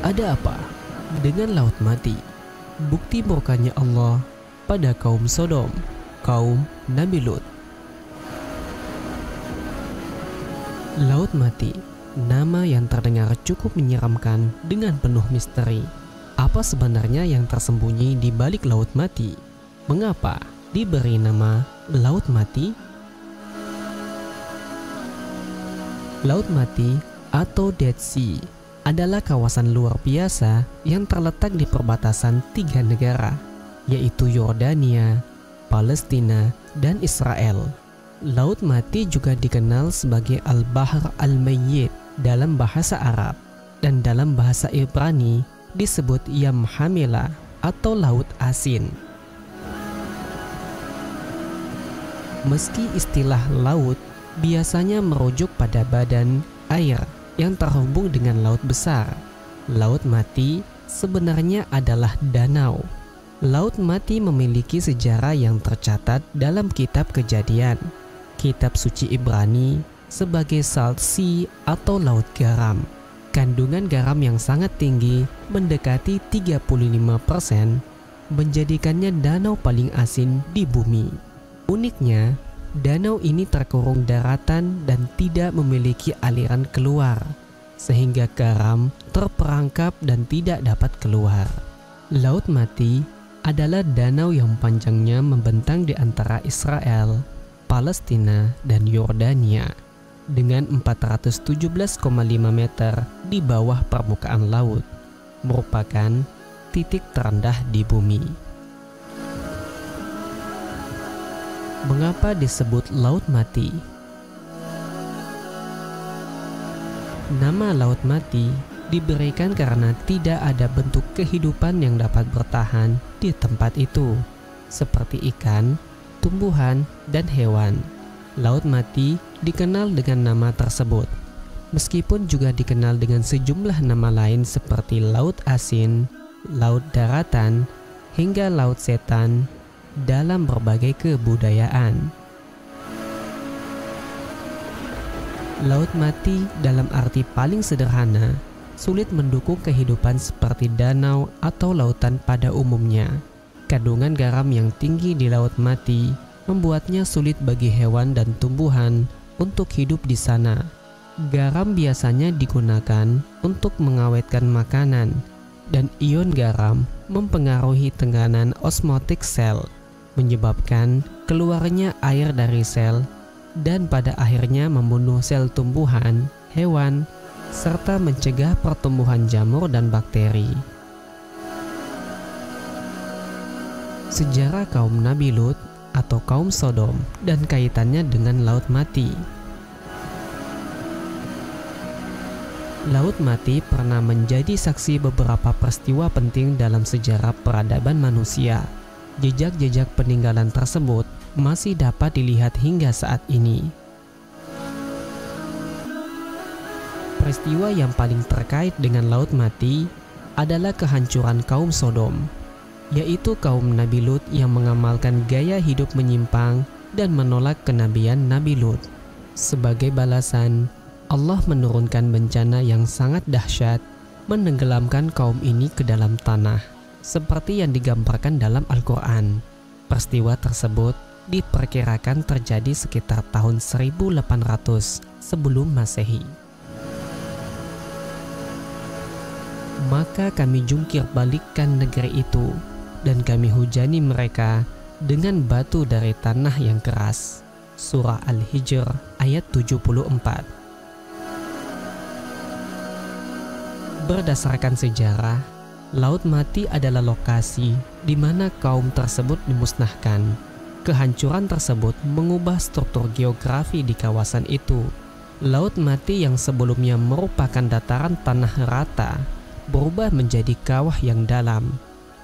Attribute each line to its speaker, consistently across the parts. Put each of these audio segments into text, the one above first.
Speaker 1: Ada apa dengan Laut Mati? Bukti murkanya Allah pada kaum Sodom, kaum Nabi Lut. Laut Mati, nama yang terdengar cukup menyeramkan dengan penuh misteri. Apa sebenarnya yang tersembunyi di balik Laut Mati? Mengapa diberi nama Laut Mati? Laut Mati atau Dead Sea adalah kawasan luar biasa yang terletak di perbatasan 3 negara, yaitu Yordania, Palestina, dan Israel. Laut Mati juga dikenal sebagai Al-Bahr Al-Mayyit dalam bahasa Arab, dan dalam bahasa Ibrani disebut Yam Hamila atau Laut Asin. Meski istilah laut biasanya merujuk pada badan air yang terhubung dengan laut besar, Laut Mati sebenarnya adalah danau. Laut Mati memiliki sejarah yang tercatat dalam kitab Kejadian, kitab suci Ibrani, sebagai Salt Sea atau Laut Garam. Kandungan garam yang sangat tinggi, mendekati 35%, menjadikannya danau paling asin di bumi. Uniknya, danau ini terkurung daratan dan tidak memiliki aliran keluar, sehingga garam terperangkap dan tidak dapat keluar. Laut Mati adalah danau yang panjangnya membentang di antara Israel, Palestina, dan Yordania, dengan 417,5 meter di bawah permukaan laut, merupakan titik terendah di bumi. Mengapa disebut Laut Mati? Nama Laut Mati diberikan karena tidak ada bentuk kehidupan yang dapat bertahan di tempat itu, seperti ikan, tumbuhan, dan hewan. Laut Mati dikenal dengan nama tersebut, meskipun juga dikenal dengan sejumlah nama lain seperti Laut Asin, Laut Daratan, hingga Laut Setan dalam berbagai kebudayaan. Laut Mati dalam arti paling sederhana sulit mendukung kehidupan seperti danau atau lautan pada umumnya. Kandungan garam yang tinggi di Laut Mati membuatnya sulit bagi hewan dan tumbuhan untuk hidup di sana. Garam biasanya digunakan untuk mengawetkan makanan, dan ion garam mempengaruhi tekanan osmotik sel, menyebabkan keluarnya air dari sel dan pada akhirnya membunuh sel tumbuhan, hewan, serta mencegah pertumbuhan jamur dan bakteri. Sejarah kaum Nabi Lut atau kaum Sodom dan kaitannya dengan Laut Mati. Laut Mati pernah menjadi saksi beberapa peristiwa penting dalam sejarah peradaban manusia. Jejak-jejak peninggalan tersebut masih dapat dilihat hingga saat ini. Peristiwa yang paling terkait dengan Laut Mati adalah kehancuran kaum Sodom, yaitu kaum Nabi Lut yang mengamalkan gaya hidup menyimpang dan menolak kenabian Nabi Lut. Sebagai balasan, Allah menurunkan bencana yang sangat dahsyat, menenggelamkan kaum ini ke dalam tanah, seperti yang digambarkan dalam Al-Quran. Peristiwa tersebut diperkirakan terjadi sekitar tahun 1800 sebelum Masehi. Maka kami jungkir balikkan negeri itu, dan kami hujani mereka dengan batu dari tanah yang keras. Surah Al-Hijr ayat 74. Berdasarkan sejarah, Laut Mati adalah lokasi di mana kaum tersebut dimusnahkan. Kehancuran tersebut mengubah struktur geografi di kawasan itu. Laut Mati yang sebelumnya merupakan dataran tanah rata berubah menjadi kawah yang dalam,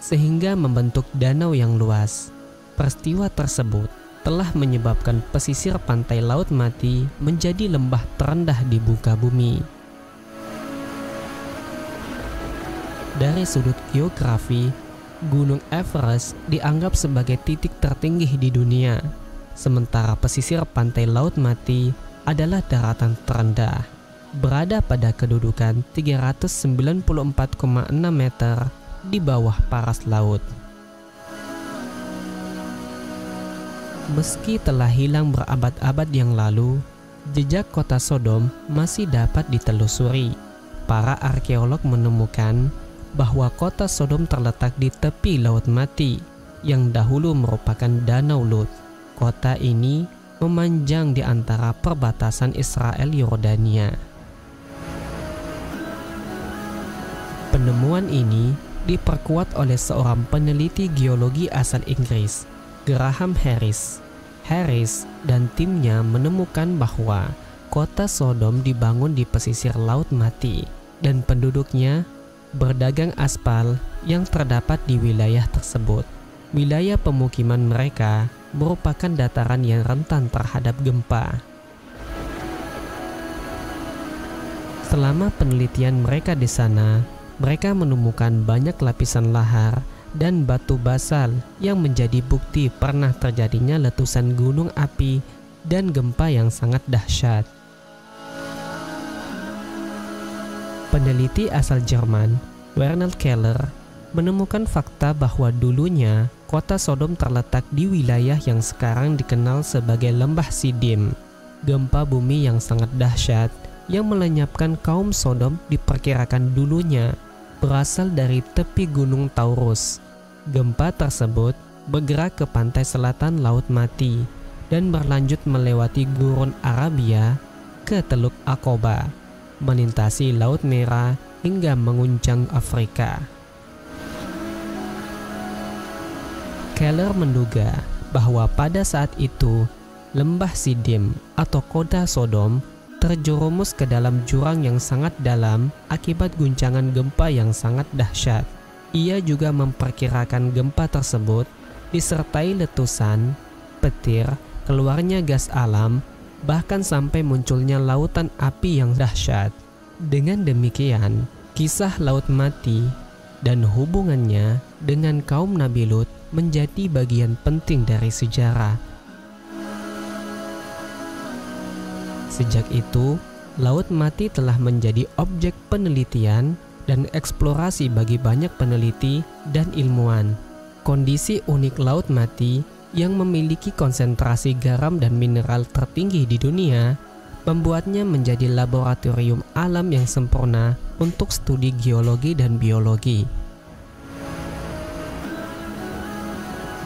Speaker 1: sehingga membentuk danau yang luas. Peristiwa tersebut telah menyebabkan pesisir pantai Laut Mati menjadi lembah terendah di muka bumi. Dari sudut geografi, Gunung Everest dianggap sebagai titik tertinggi di dunia, sementara pesisir pantai Laut Mati adalah daratan terendah. berada pada kedudukan 394,6 meter di bawah paras laut. Meski telah hilang berabad-abad yang lalu, jejak kota Sodom masih dapat ditelusuri. Para arkeolog menemukan bahwa kota Sodom terletak di tepi Laut Mati yang dahulu merupakan Danau Lut. Kota ini memanjang di antara perbatasan Israel-Yordania. Penemuan ini diperkuat oleh seorang peneliti geologi asal Inggris, Graham Harris. Harris dan timnya menemukan bahwa kota Sodom dibangun di pesisir Laut Mati dan penduduknya berdagang aspal yang terdapat di wilayah tersebut. Wilayah pemukiman mereka merupakan dataran yang rentan terhadap gempa. Selama penelitian mereka di sana, mereka menemukan banyak lapisan lahar dan batu basal yang menjadi bukti pernah terjadinya letusan gunung api dan gempa yang sangat dahsyat. Peneliti asal Jerman, Werner Keller, menemukan fakta bahwa dulunya kota Sodom terletak di wilayah yang sekarang dikenal sebagai Lembah Sidim. Gempa bumi yang sangat dahsyat yang melenyapkan kaum Sodom diperkirakan dulunya berasal dari tepi Gunung Taurus. Gempa tersebut bergerak ke pantai selatan Laut Mati dan berlanjut melewati gurun Arabia ke Teluk Aqaba, melintasi Laut Merah hingga menguncang Afrika. Keller menduga bahwa pada saat itu Lembah Sidim atau kota Sodom terjerumus ke dalam jurang yang sangat dalam akibat guncangan gempa yang sangat dahsyat. Ia juga memperkirakan gempa tersebut disertai letusan, petir, keluarnya gas alam, bahkan sampai munculnya lautan api yang dahsyat. Dengan demikian, kisah Laut Mati dan hubungannya dengan kaum Nabi Lut menjadi bagian penting dari sejarah. Sejak itu, Laut Mati telah menjadi objek penelitian dan eksplorasi bagi banyak peneliti dan ilmuwan. Kondisi unik Laut Mati yang memiliki konsentrasi garam dan mineral tertinggi di dunia membuatnya menjadi laboratorium alam yang sempurna untuk studi geologi dan biologi.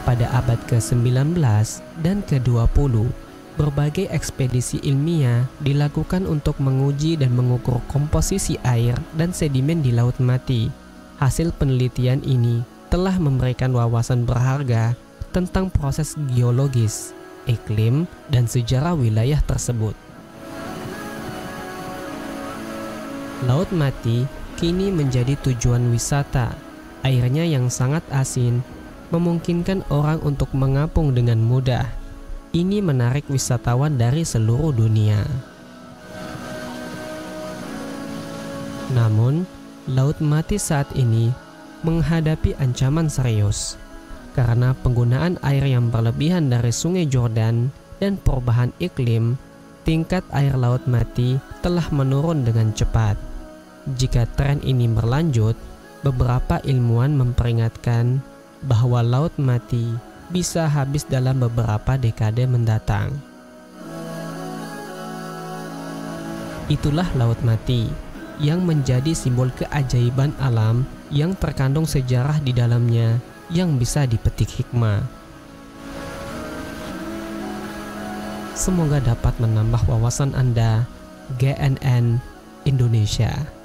Speaker 1: Pada abad ke-19 dan ke-20, berbagai ekspedisi ilmiah dilakukan untuk menguji dan mengukur komposisi air dan sedimen di Laut Mati. Hasil penelitian ini telah memberikan wawasan berharga tentang proses geologis, iklim, dan sejarah wilayah tersebut. Laut Mati kini menjadi tujuan wisata. Airnya yang sangat asin memungkinkan orang untuk mengapung dengan mudah. Ini menarik wisatawan dari seluruh dunia. Namun, Laut Mati saat ini menghadapi ancaman serius karena penggunaan air yang berlebihan dari Sungai Jordan dan perubahan iklim. Tingkat air Laut Mati telah menurun dengan cepat. Jika tren ini berlanjut, beberapa ilmuwan memperingatkan bahwa Laut Mati bisa habis dalam beberapa dekade mendatang. Itulah Laut Mati yang menjadi simbol keajaiban alam yang terkandung sejarah di dalamnya yang bisa dipetik hikmah. Semoga dapat menambah wawasan Anda. GNN Indonesia.